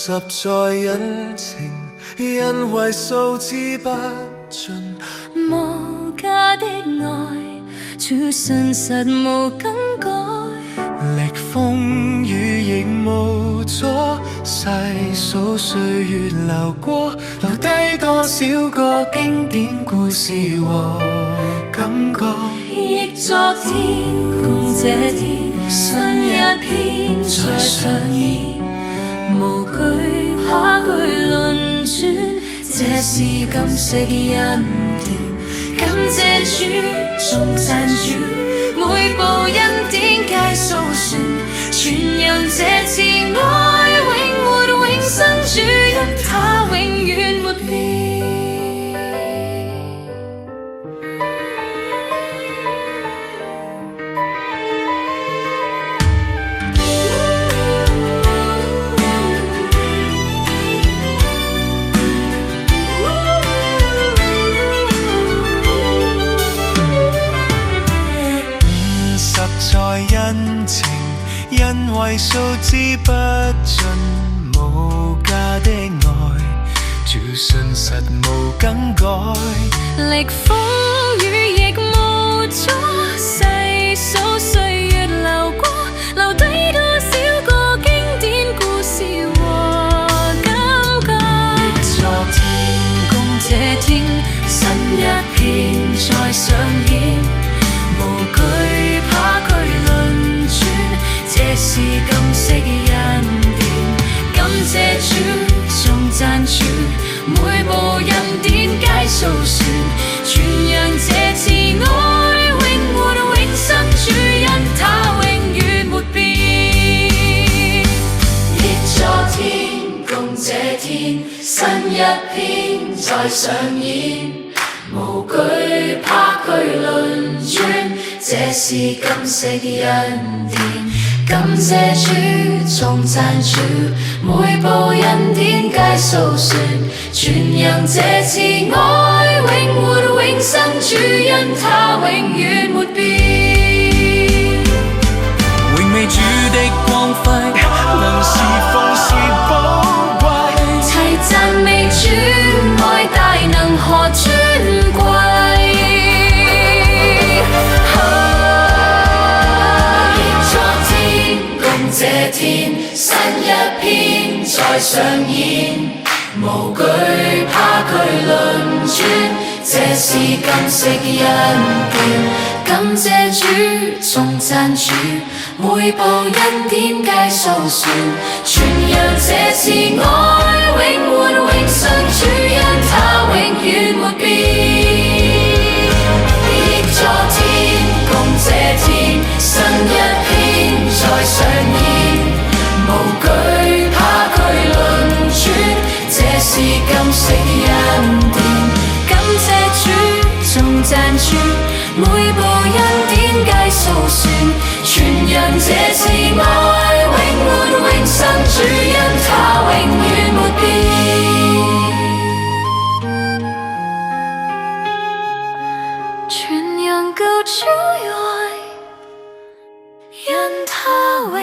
實在隱情，因為數之不盡。無價的愛，處信實無更改。歷風雨亦無阻，細數歲月流過，留低多少個經典故事和感覺。憶昨天，共這天，新一篇再上演，無懼怕去輪轉，這是今昔恩典。感謝主，頌讚主，每部恩典皆數算，傳揚這慈愛永活永生主，因他永遠沒變。在恩情，因為數之不盡，無價的愛，照信實無更改。歷風雨亦無阻，細數歲月流過，留低多少個經典故事和感覺。憶昨天，共這天，新一篇再上演，無懼怕去輪轉，這是今昔恩典。感謝主，頌讚主，每部恩典皆數算，傳揚這慈愛永活永生主，因他永遠沒變。憶昨天，共這天，新一篇再上演，無懼怕去輪轉，這是今昔恩典。感謝主，頌讚主，每部恩典皆數算，傳揚這慈愛永活永生主，因他永遠沒變。永未主的光輝，能是奉是寶貴，齊讚美主，愛大能何尊貴。這天，新一篇再上演，無懼怕去輪轉，這是今昔恩典。感謝主，頌讚主，每部恩典皆數算，傳揚這慈愛永活永生主，因他永遠沒變。憶昨天，共這天，新一篇再上演，無懼怕去輪轉，這是今昔恩典。感謝主，頌讚主，每部恩典皆數算，傳揚這慈愛永活永生主，因他永遠沒變。傳揚救主愛，因他永